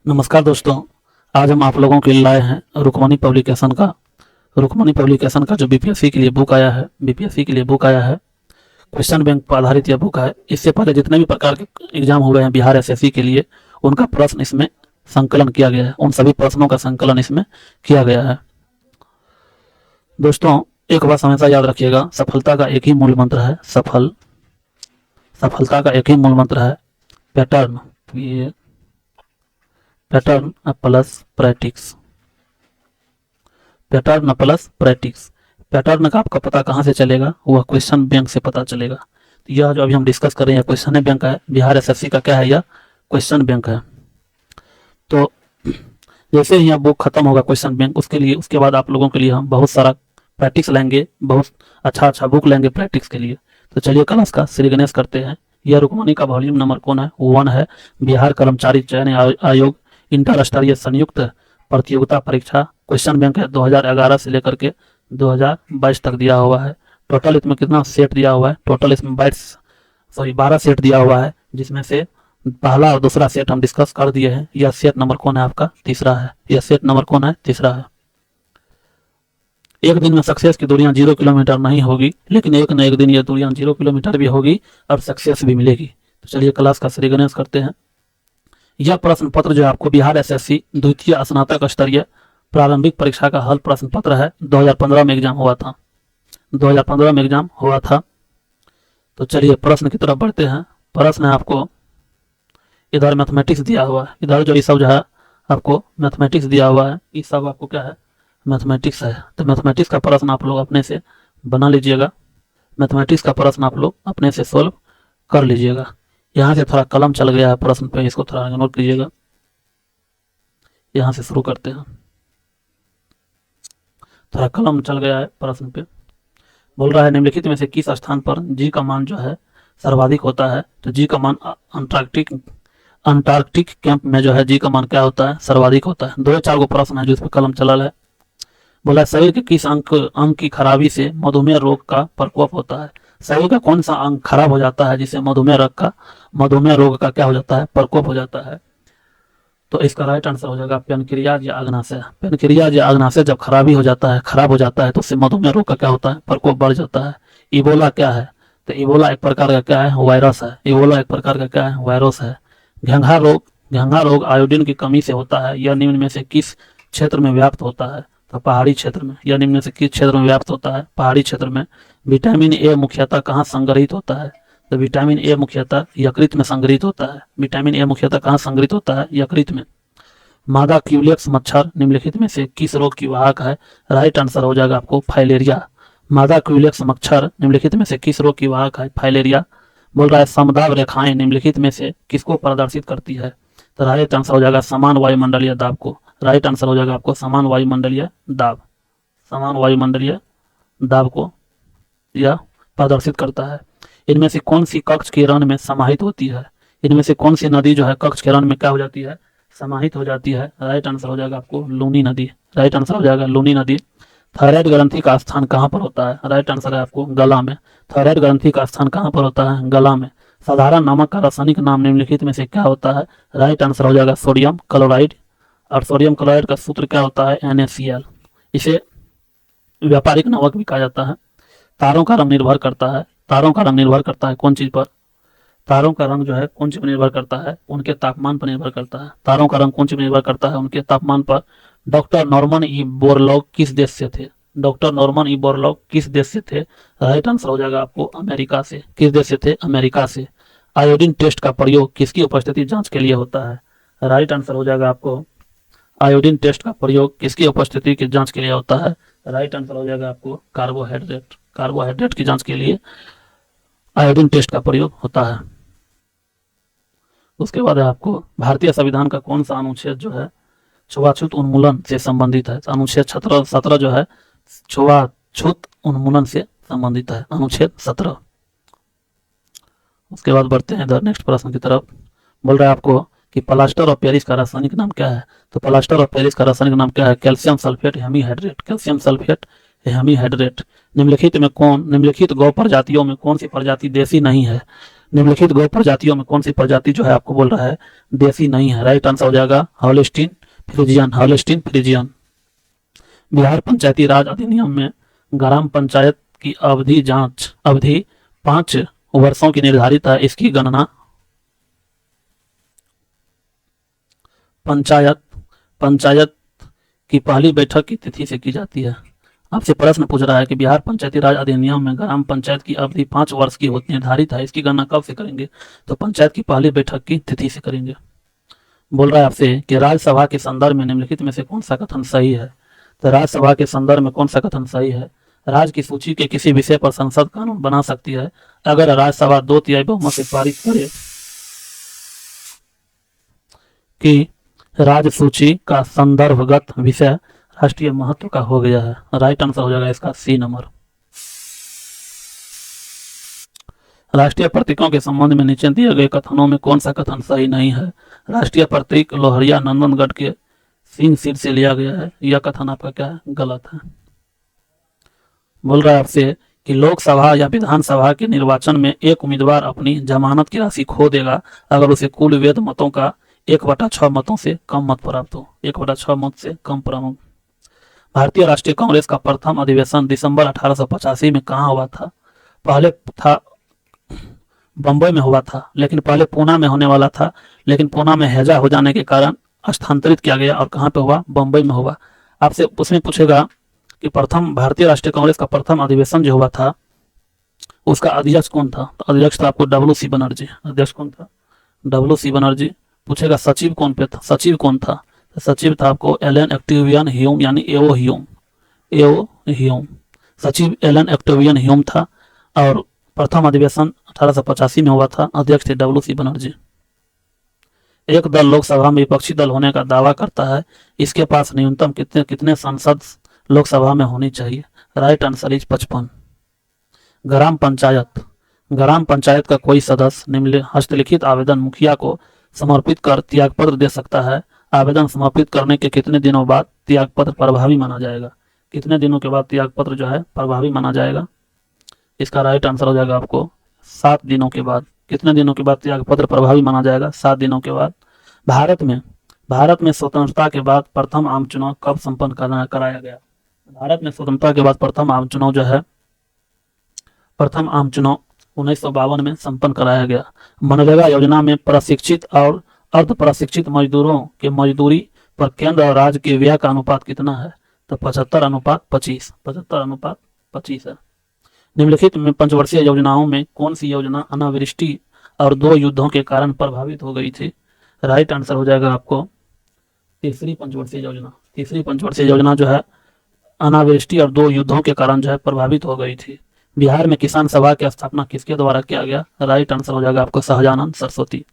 नमस्कार दोस्तों, आज हम आप लोगों के लिए लाए हैं रुक्मणी पब्लिकेशन का जो बीपीएससी के लिए बुक आया है। क्वेश्चन बैंक पर आधारित यह बुक है। इससे पहले जितने भी प्रकार के एग्जाम हुए हैं बिहार एसएससी के लिए, उनका प्रश्न इसमें संकलन किया गया है। उन सभी प्रश्नों का संकलन इसमें किया गया है। दोस्तों, एक बात हमेशा याद रखिएगा, सफलता का एक ही मूल मंत्र है सफलता का एक ही मूल मंत्र है पैटर्न प्लस प्रैक्टिस। पैटर्न का आपका पता कहाँ से चलेगा? वह क्वेश्चन बैंक से पता चलेगा। तो यह जो अभी हम डिस्कस कर रहे हैं क्वेश्चन बैंक है, बिहार एसएससी का क्या है, यह क्वेश्चन बैंक है। तो जैसे ही यह बुक खत्म होगा क्वेश्चन बैंक, उसके बाद आप लोगों के लिए हम बहुत सारा प्रैक्टिस लेंगे, बहुत अच्छा बुक लेंगे प्रैक्टिस के लिए। तो चलिए क्लास का श्री गणेश करते हैं। यह रुक्मणी का वॉल्यूम नंबर कौन है? 1 है। बिहार कर्मचारी चयन आयोग इंटर स्तरीय संयुक्त प्रतियोगिता परीक्षा क्वेश्चन बैंक है। 2011 से लेकर के 2022 तक दिया हुआ है। टोटल इसमें कितना सेट दिया हुआ है? टोटल इसमें 12 सेट दिया हुआ है, जिसमें से पहला और दूसरा सेट हम डिस्कस कर दिए हैं। यह सेट नंबर कौन है? आपका तीसरा है। तीसरा है। एक दिन में सक्सेस की दूरियां 0 किलोमीटर नहीं होगी, लेकिन एक न एक दिन यह दूरियां 0 किलोमीटर भी होगी और सक्सेस भी मिलेगी। तो चलिए क्लास का श्री गणेश करते हैं। यह प्रश्न पत्र जो आपको बिहार एसएससी द्वितीय स्नातक स्तरीय प्रारंभिक परीक्षा का हल प्रश्न पत्र है। 2015 में एग्जाम हुआ था। तो चलिए प्रश्न की तरफ बढ़ते हैं। प्रश्न है आपको इधर मैथमेटिक्स दिया हुआ है। इधर जो ये सब जो है आपको मैथमेटिक्स दिया हुआ है, ये सब आपको क्या है? मैथमेटिक्स है। तो मैथमेटिक्स का प्रश्न आप लोग अपने से बना लीजिएगा। मैथमेटिक्स का प्रश्न आप लोग अपने से सोल्व कर लीजिएगा। यहाँ से थोड़ा कलम चल गया है प्रश्न पे, इसको थोड़ा इग्नोर कीजिएगा। यहाँ से शुरू करते हैं। थोड़ा कलम चल गया है प्रश्न पे। बोल रहा है निम्नलिखित में से किस स्थान पर जी का मान जो है सर्वाधिक होता है? तो जी का मान अंटार्कटिक कैंप में जो है जी का मान क्या होता है? सर्वाधिक होता है। 2-4 गो प्रश्न है जो इस पर कलम चला है। बोला शरीर के किस अंग की खराबी से मधुमेह रोग का प्रकोप होता है? शरीर का कौन सा अंग खराब हो जाता है जिससे मधुमेह रोग का क्या हो जाता है? प्रकोप हो जाता है। तो इसका राइट आंसर हो जाएगा पैनक्रियाज या अग्नाशय जब खराब हो जाता है तो उससे मधुमेह रोग का क्या होता है? प्रकोप बढ़ जाता है। इबोला क्या है? तो इबोला एक प्रकार का क्या है? वायरस है। घंघा रोग आयोडीन की कमी से होता है। यह निम्न में से किस क्षेत्र में व्याप्त होता है? तो पहाड़ी क्षेत्र में। यह निम्न में से किस क्षेत्र में व्याप्त होता है? पहाड़ी क्षेत्र में। विटामिन ए मुख्यतः कहाँ संग्रहित होता है? तो विटामिन ए मुख्यतः यकृत में संग्रहित होता है। यकृत में। मादा क्यूलेक्स मच्छर निम्नलिखित में से किस रोग की वाहक है? राइट आंसर हो जाएगा आपको फाइलेरिया। मादा क्यूलेक्स मच्छर निम्नलिखित में से किस रोग की वाहक है? फाइलेरिया। बोल रहा है समदाब रेखाएं निम्नलिखित में से किसको प्रदर्शित करती है? तो राइट आंसर हो जाएगा समान वायुमंडलीय दाब को। राइट आंसर हो जाएगा आपको समान वायुमंडलीय दाब को यह प्रदर्शित करता है। इनमें से कौन सी कक्ष के रन में समाहित होती है? इनमें से कौन सी नदी जो है कक्ष के रन में क्या हो जाती है? समाहित हो जाती है। राइट आंसर हो जाएगा आपको लूनी नदी। थायराइड ग्रंथि का स्थान कहाँ पर होता है? राइट आंसर है आपको गला में। थायराइड ग्रंथि का स्थान कहाँ पर होता है? गला में। साधारण नमक का रासायनिक नाम निम्नलिखित में से क्या होता है? राइट आंसर हो जाएगा सोडियम क्लोराइड। और सोडियम क्लोराइड का सूत्र क्या होता है? NaCl। इसे व्यापारिक नमक भी कहा जाता है। तारों का रंग निर्भर करता है कौन चीज पर? तारों का रंग जो है कौन चीज पर निर्भर करता है? उनके तापमान पर निर्भर करता है। तारों का रंग कौन चीज पर निर्भर करता है? उनके तापमान पर। डॉक्टर नॉर्मन ई बोरलॉग किस देश से थे? राइट आंसर हो जाएगा आपको अमेरिका से। किस देश से थे? अमेरिका से। आयोडीन टेस्ट का प्रयोग किसकी उपस्थिति जांच के लिए होता है? राइट आंसर हो जाएगा आपको आयोडीन टेस्ट का प्रयोग किसकी उपस्थिति की जांच के लिए होता है? राइट आंसर हो जाएगा आपको कार्बोहाइड्रेट की जांच के लिए आयोडीन टेस्ट का प्रयोग होता है। उसके बाद है आपको भारतीय संविधान का कौन सा अनुच्छेद जो है छुआछूत उन्मूलन से संबंधित है? अनुच्छेद 17 जो है छुआछूत उन्मूलन से संबंधित है। अनुच्छेद 17। उसके बाद बढ़ते हैं इधर नेक्स्ट प्रश्न की तरफ। बोल रहा है आपको कि प्लास्टर ऑफ पेरिस का रासायनिक नाम क्या है? तो प्लास्टर ऑफ पेरिस का रासायनिक नाम क्या है? Calcium sulphate hemihydrate. निम्नलिखित गौ प्रजातियों में कौन सी प्रजाति देसी नहीं है? निम्नलिखित गौ प्रजातियों में कौन सी प्रजाति जो है आपको बोल रहा है देसी नहीं है। राइट आंसर हो जाएगा Holstein Friesian, Holstein Friesian. Bihar Panchayati Raj अधिनियम में ग्राम पंचायत की अवधि 5 वर्षों की निर्धारित है। इसकी गणना पंचायत की पहली बैठक की तिथि से की जाती है। आपसे प्रश्न पूछ रहा है कि बिहार पंचायती राज अधिनियम में ग्राम पंचायत की अवधि 5 वर्ष की निर्धारित है, इसकी गणना कब से करेंगे? तो पंचायत की पहली बैठक की तिथि से करेंगे। बोल रहा है आपसे कि राज्यसभा के संदर्भ में निम्नलिखित में से कौन सा कथन सही है? तो राज्यसभा के संदर्भ में कौन सा कथन सही है? राज्य की सूची के किसी विषय पर संसद कानून बना सकती है अगर राज्यसभा 2/3 बहुमत से पारित करे कि राज्य सूची का संदर्भगत विषय राष्ट्रीय महत्व का हो गया है। राइट आंसर हो जाएगा इसका सी नंबर। राष्ट्रीय प्रतीकों के संबंध में नीचे दिए गए कथनों में कौन सा कथन सही नहीं है? राष्ट्रीय प्रतीक लोहरिया नंदनगढ़ के सिंह सीट से लिया गया है, यह कथन आपका क्या है? गलत है। बोल रहा है आपसे कि लोकसभा या विधानसभा के निर्वाचन में एक उम्मीदवार अपनी जमानत की राशि खो देगा अगर उसे कुल वैध मतों का 1/6 मतों से कम मत प्राप्त हो। 1/6 मत से कम प्राप्त। भारतीय राष्ट्रीय कांग्रेस का प्रथम अधिवेशन दिसंबर 1885 में कहाँ हुआ था? पहले था बंबई में हुआ था, लेकिन पहले पूना में होने वाला था, लेकिन पूना में हैजा हो जाने के कारण स्थानांतरित किया गया और कहाँ पे हुआ? बंबई में हुआ। आपसे उसमें पूछेगा कि प्रथम भारतीय राष्ट्रीय कांग्रेस का प्रथम अधिवेशन जो हुआ था उसका अध्यक्ष कौन था? तो अध्यक्ष था आपको डब्ल्यू.सी. बनर्जी। अध्यक्ष कौन था? डब्ल्यू.सी. बनर्जी। पूछेगा सचिव कौन पे था? सचिव कौन था? तो सचिव था आपको एलन एक्टिवियन ह्यूम यानी एओ ह्यूम। सचिव एलन एक्टिवियन ह्यूम था और प्रथम अधिवेशन 1885 में हुआ था। अध्यक्ष थे डब्ल्यू.सी. बनर्जी। एक दल लोकसभा में विपक्षी दल होने का दावा करता है, इसके पास न्यूनतम कितने सांसद लोकसभा में होनी चाहिए? Right answer is 55। ग्राम पंचायत का कोई सदस्य निम्न हस्तलिखित आवेदन मुखिया को समर्पित कर त्यागपत्र दे सकता है। आवेदन समर्पित करने के कितने दिनों बाद त्यागपत्र प्रभावी माना जाएगा? कितने दिनों के बाद त्यागपत्र जो है प्रभावी माना जाएगा? इसका राइट आंसर हो जाएगा आपको 7 दिनों के बाद। कितने दिनों के बाद त्यागपत्र प्रभावी माना जाएगा? 7 दिनों के बाद। भारत में स्वतंत्रता के बाद प्रथम आम चुनाव कब संपन्न कराया गया? भारत में स्वतंत्रता के बाद प्रथम आम चुनाव जो है 1952 में संपन्न कराया गया। मनरेगा योजना में प्रशिक्षित और अर्ध प्रशिक्षित मजदूरों के मजदूरी पर केंद्र और राज्य के व्यय का अनुपात कितना है? तो 75:25। 75:25 है। निम्नलिखित में पंचवर्षीय योजनाओं में कौन सी योजना अनावृष्टि और 2 युद्धों के कारण प्रभावित हो गई थी? राइट आंसर हो जाएगा आपको तीसरी पंचवर्षीय योजना। तीसरी पंचवर्षीय योजना जो है अनावृष्टि और 2 युद्धों के कारण जो है प्रभावित हो गई थी। बिहार में किसान सभा की स्थापना किसके द्वारा किया गया? राइट आंसर हो जाएगा आपको सहजानंद सरस्वती।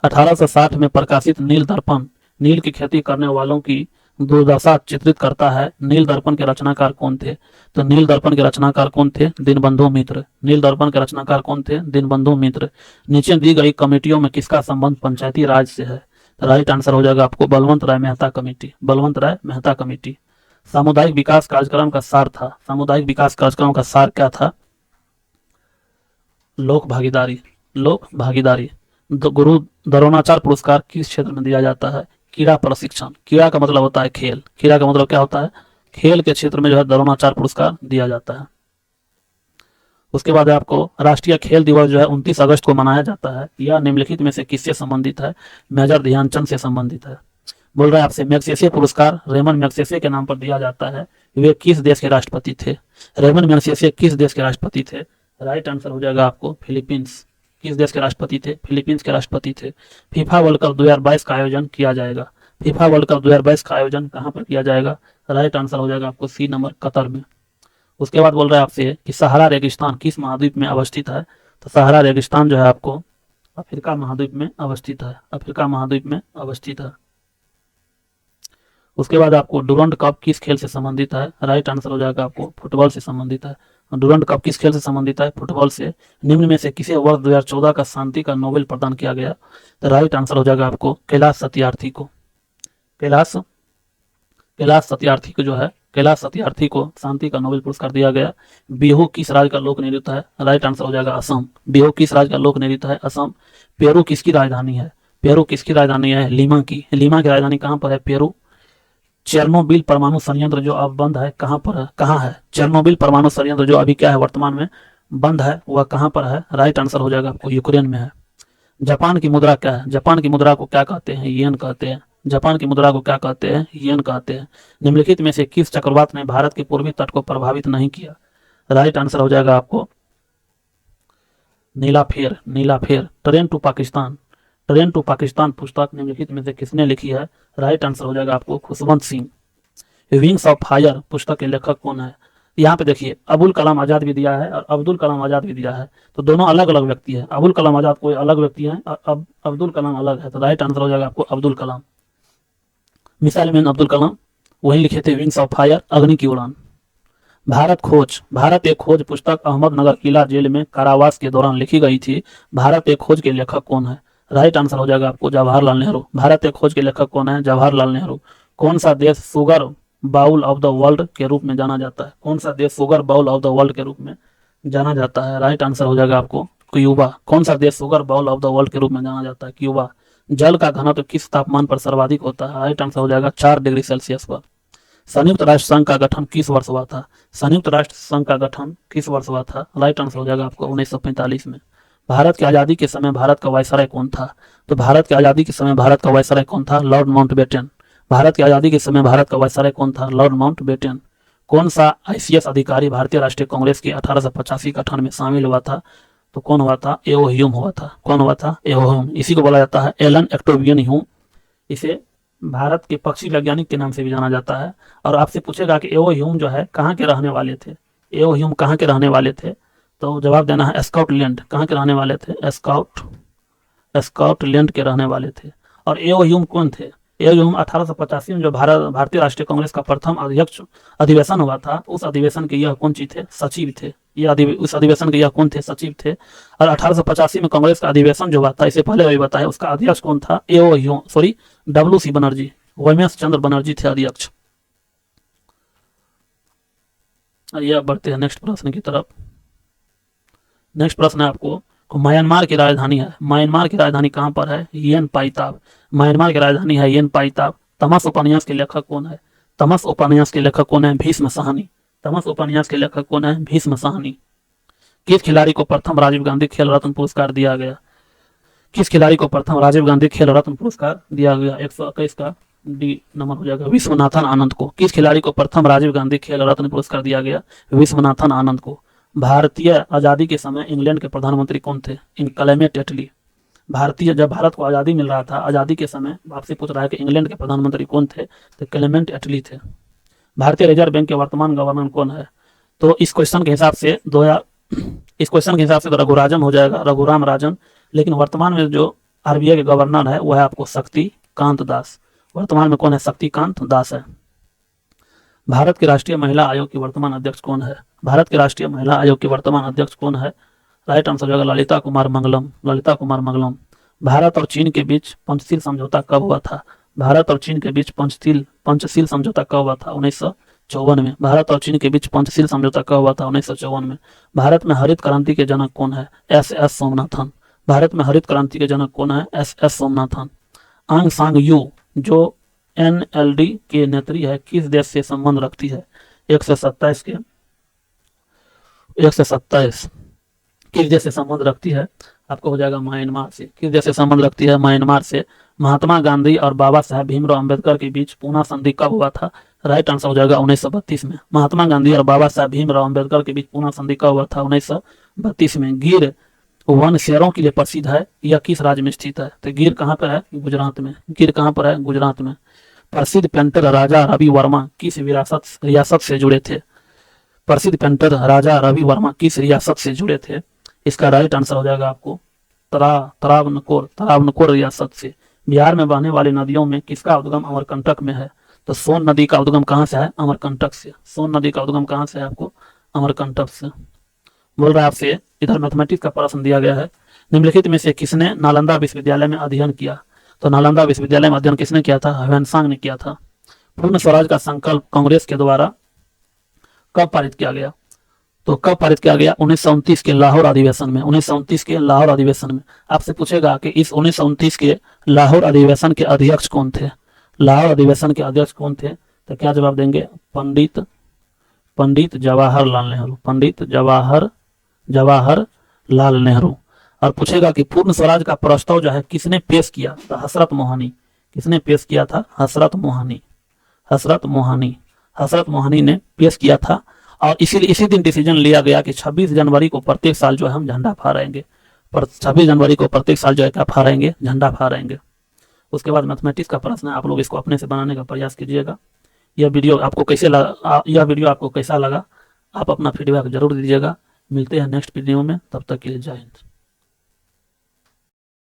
1860 में प्रकाशित नील दर्पण नील की खेती करने वालों की दुर्दशा चित्रित करता है। नील दर्पण के रचनाकार कौन थे? तो नील दर्पण के रचनाकार कौन थे? दीनबंधु मित्र। नील दर्पण के रचनाकार कौन थे? दीनबंधु मित्र। नीचे दी गई कमेटियों में किसका संबंध पंचायती राज से है? तो राइट आंसर हो जाएगा आपको बलवंत राय मेहता कमेटी। बलवंत राय मेहता कमेटी। सामुदायिक विकास कार्यक्रम का सार था। सामुदायिक विकास कार्यक्रम का सार क्या था? लोक भागीदारी। गुरु द्रोणाचार्य पुरस्कार किस क्षेत्र में दिया जाता है? क्रीड़ा प्रशिक्षण। क्रीड़ा का मतलब होता है खेल। क्रीड़ा का मतलब क्या होता है? खेल के क्षेत्र में जो है द्रोणाचार्य पुरस्कार दिया जाता है। उसके बाद आपको राष्ट्रीय खेल दिवस जो है 29 अगस्त को मनाया जाता है। यह निम्नलिखित में से किससे संबंधित है? मेजर ध्यानचंद से संबंधित है। बोल रहा है आपसे मैग्सेसे पुरस्कार रेमन मैग्सेसे के नाम पर दिया जाता है। वे किस देश के राष्ट्रपति थे? रेमन मैग्सेसे किस देश के राष्ट्रपति थे? राइट आंसर हो जाएगा आपको फिलीपींस। किस देश के राष्ट्रपति थे? फिलीपींस के राष्ट्रपति थे। फीफा वर्ल्ड कप 2022 का आयोजन किया जाएगा। फीफा वर्ल्ड कप 2022 का आयोजन कहाँ पर किया जाएगा? राइट आंसर हो जाएगा आपको सी नंबर कतर में। उसके बाद बोल रहा है आपसे कि सहारा रेगिस्तान किस महाद्वीप में अवस्थित है? तो सहारा रेगिस्तान जो है आपको अफ्रीका महाद्वीप में अवस्थित है। अफ्रीका महाद्वीप में अवस्थित है। उसके बाद आपको डुरंड कप किस खेल से संबंधित है? राइट आंसर हो जाएगा आपको फुटबॉल से संबंधित है। डुरंड कप किस खेल से संबंधित है? फुटबॉल से। निम्न में से किसे वर्ष 2014 का शांति का नोबेल प्रदान किया गया? तो राइट आंसर हो जाएगा आपको कैलाश सत्यार्थी को। कैलाश सत्यार्थी को जो है कैलाश सत्यार्थी को शांति का नोबेल पुरस्कार दिया गया। बिहू किस राज्य का लोक नृत्य है? राइट आंसर हो जाएगा असम। बिहू किस राज्य का लोक नृत्य है? असम। पेरू किसकी राजधानी है? पेरू किसकी राजधानी है? लीमा की। लीमा की राजधानी कहाँ पर है? पेरू। चेरनोबिल परमाणु संयंत्र जो अब बंद है कहाँ पर है? कहाँ है चेरनोबिल परमाणु संयंत्र जो अभी क्या है वर्तमान में बंद है, वह कहाँ पर है? राइट आंसर हो जाएगा आपको यूक्रेन में है। जापान की मुद्रा क्या है? जापान की मुद्रा को क्या कहते हैं? येन कहते हैं। जापान की मुद्रा को क्या कहते हैं? येन कहते हैं। निम्नलिखित में से किस चक्रवात ने भारत के पूर्वी तट को प्रभावित नहीं किया? राइट आंसर हो जाएगा आपको नीलाफेर। नीलाफेर। Train to Pakistan. Train to Pakistan पुस्तक निम्नलिखित में से किसने लिखी है? राइट आंसर हो जाएगा आपको Khushwant Singh. Wings of fire पुस्तक के लेखक कौन है? यहाँ पे देखिए अबुल कलाम आजाद भी दिया है और अब्दुल कलाम आजाद भी दिया है, तो दोनों अलग अलग व्यक्ति है। अबुल कलाम आजाद कोई अलग व्यक्ति है और अब्दुल कलाम अलग है, तो राइट आंसर हो जाएगा आपको अब्दुल कलाम। मिसाइल मैन अब्दुल कलाम वही लिखे थे विंग्स ऑफ फायर, अग्नि की उड़ान। भारत खोज। भारत एक खोज पुस्तक अहमदनगर किला जेल में कारावास के दौरान लिखी गई थी। भारत एक खोज के लेखक कौन है? राइट आंसर हो जाएगा आपको जवाहरलाल नेहरू। भारत एक खोज के लेखक कौन है? जवाहरलाल नेहरू। कौन सा देश sugar bowl of the world के रूप में जाना जाता है? कौन सा देश sugar bowl of the world के रूप में जाना जाता है? राइट आंसर हो जाएगा आपको क्यूबा। कौन सा देश sugar bowl of the world के रूप में जाना जाता है? क्यूबा। जल का घनत्व किस तापमान पर सर्वाधिक होता है? राइट आंसर हो जाएगा 4 डिग्री सेल्सियस पर। संयुक्त राष्ट्र संघ का गठन किस वर्ष हुआ था? संयुक्त राष्ट्र संघ का गठन किस वर्ष हुआ था? राइट आंसर हो जाएगा आपको 1945 में। भारत की आजादी के समय भारत का वायसराय कौन था? तो भारत की आजादी के समय भारत का वायसराय कौन था? Lord Mountbatten. भारत की आजादी के समय भारत का वायसराय कौन था? Lord Mountbatten. कौन सा आईसीएस अधिकारी भारतीय राष्ट्रीय कांग्रेस की 1885 गठन में शामिल हुआ था? तो कौन हुआ था? एओ ह्यूम हुआ था। कौन हुआ था? एओ ह्यूम। इसी को बोला जाता है एलन एक्टोवियन ह्यूम। इसे भारत के पक्षी वैज्ञानिक के नाम से भी जाना जाता है। और आपसे पूछेगा कि एओ ह्यूम जो है कहाँ के रहने वाले थे? एओ ह्यूम कहाँ के रहने वाले थे? तो जवाब देना है स्कॉटलैंड। कहाँ के रहने वाले थे? स्कॉटलैंड के रहने वाले थे। और एओ ह्यूम कौन थे? एओ ह्यूम 1885 में जो भारतीय राष्ट्रीय कांग्रेस का प्रथम अध्यक्ष अधिवेशन हुआ था, उस अधिवेशन के यह कौन चीज थे? सचिव थे। उस अधिवेशन के यह कौन थे? सचिव थे। और 1885 में कांग्रेस का अधिवेशन जो हुआ था, इससे पहले अभी बताया, उसका अध्यक्ष कौन था? एओ ह्यूम, सॉरी WC बनर्जी, वैमेश चंद्र बनर्जी थे अध्यक्ष। आइए अब बढ़ते हैं नेक्स्ट प्रश्न की तरफ। नेक्स्ट प्रश्न है आपको, म्यांमार की राजधानी है। म्यांमार की राजधानी कहाँ पर है? येन पाइताब। म्यांमार की राजधानी है येन पाइताब। तमस उपन्यास के लेखक कौन है? तमस उपन्यास के लेखक कौन है? भीष्म साहनी। तमस उपन्यास के लेखक कौन है? भीष्म साहनी। किस खिलाड़ी को प्रथम राजीव गांधी खेल रत्न पुरस्कार दिया गया? किस खिलाड़ी को प्रथम राजीव गांधी खेल रत्न पुरस्कार दिया गया? 121 का डी नंबर हो जाएगा विश्वनाथन आनंद को। किस खिलाड़ी को प्रथम राजीव गांधी खेल रत्न पुरस्कार दिया गया? विश्वनाथन आनंद को। भारतीय आजादी के समय इंग्लैंड के प्रधानमंत्री कौन थे? क्लेमेंट एटली। जब भारत को आजादी मिल रहा था, आजादी के समय आपसे पूछ रहा है कि इंग्लैंड के प्रधानमंत्री कौन थे? तो क्लेमेंट एटली थे। भारतीय रिजर्व बैंक के वर्तमान गवर्नर कौन है? तो इस क्वेश्चन के हिसाब से तो रघुराजन हो जाएगा, रघुराम राजन। लेकिन वर्तमान में जो आरबीआई के गवर्नर है वह है आपको शक्तिकांत दास। वर्तमान में कौन है? शक्तिकांत दास है। भारत के राष्ट्रीय महिला आयोग की वर्तमान अध्यक्ष कौन है? भारत के राष्ट्रीय महिला आयोग की वर्तमान अध्यक्ष कौन है? राइट आंसर हो जाएगा ललिता कुमार मंगलम। ललिता कुमार मंगलम। भारत और चीन के बीच पंचशील समझौता कब हुआ था? भारत और चीन के बीच पंचशील समझौता कब हुआ था? 1954 में। भारत और चीन के बीच पंचशील समझौता कब हुआ था? 1954 में। भारत में हरित क्रांति के जनक कौन है? SS सोमनाथन। भारत में हरित क्रांति के जनक कौन है? SS सोमनाथन। आंग सांग यू जो NLD के नेत्री है, किस देश से संबंध रखती है? 127 किस देश से संबंध रखती है? आपको हो जाएगा म्यांमार से। किस देश से संबंध रखती है? म्यांमार से। महात्मा गांधी और बाबा साहेब भीमराव अंबेडकर के बीच पूना संधि कब हुआ था? राइट आंसर हो जाएगा 1932 में। महात्मा गांधी और बाबा साहेब भीमराव अंबेडकर के बीच पूना संधि कब हुआ था? 1932 में। गिर वन शेरों के लिए प्रसिद्ध है, यह किस राज्य में स्थित है? तो गिर कहाँ पर है? गुजरात में। गिर कहाँ पर है? गुजरात में। प्रसिद्ध पेंटर राजा रवि वर्मा किस रियासत से जुड़े थे? प्रसिद्ध पेंटर राजा रवि वर्मा किस रियासत से जुड़े थे? इसका राइट आंसर हो जाएगा आपको तरावनकोर रियासत से। बिहार में बहने वाली नदियों में किसका उद्गम अमरकंटक में है? तो सोन नदी का उद्गम कहाँ से है? अमरकंटक से। सोन नदी का उद्गम कहाँ से है? आपको अमरकंटक से। बोल रहा है आपसे, इधर मैथमेटिक्स का प्रश्न दिया गया है। निम्नलिखित में से किसने नालंदा विश्वविद्यालय में अध्ययन किया? तो नालंदा विश्वविद्यालय में अध्ययन किसने किया था? ह्वेनसांग ने किया था। पूर्ण स्वराज का संकल्प कांग्रेस के द्वारा कब पारित किया गया? तो कब पारित किया गया? 1929 के लाहौर अधिवेशन में। 1929 के लाहौर अधिवेशन में। आपसे पूछेगा कि इस 1929 के लाहौर अधिवेशन के अध्यक्ष कौन थे? लाहौर अधिवेशन के अध्यक्ष कौन थे? तो क्या जवाब देंगे? पंडित जवाहरलाल नेहरू। पंडित जवाहरलाल नेहरू। और पूछेगा कि पूर्ण स्वराज का प्रस्ताव जो है किसने पेश किया? तो हसरत मोहनी। किसने पेश किया था? हसरत मोहनी। हसरत मोहनी ने पेश किया था। और इसी दिन डिसीजन लिया गया कि 26 जनवरी को प्रत्येक साल जो है हम झंडा फहराएंगे। पर 26 जनवरी को प्रत्येक साल जो है क्या फहराएंगे? झंडा फहराएंगे। उसके बाद मैथमेटिक्स का प्रश्न है, आप लोग इसको अपने से बनाने का प्रयास कीजिएगा। यह वीडियो आपको कैसा लगा आप अपना फीडबैक जरूर दीजिएगा। मिलते हैं नेक्स्ट वीडियो में, तब तक के लिए जय हिंद।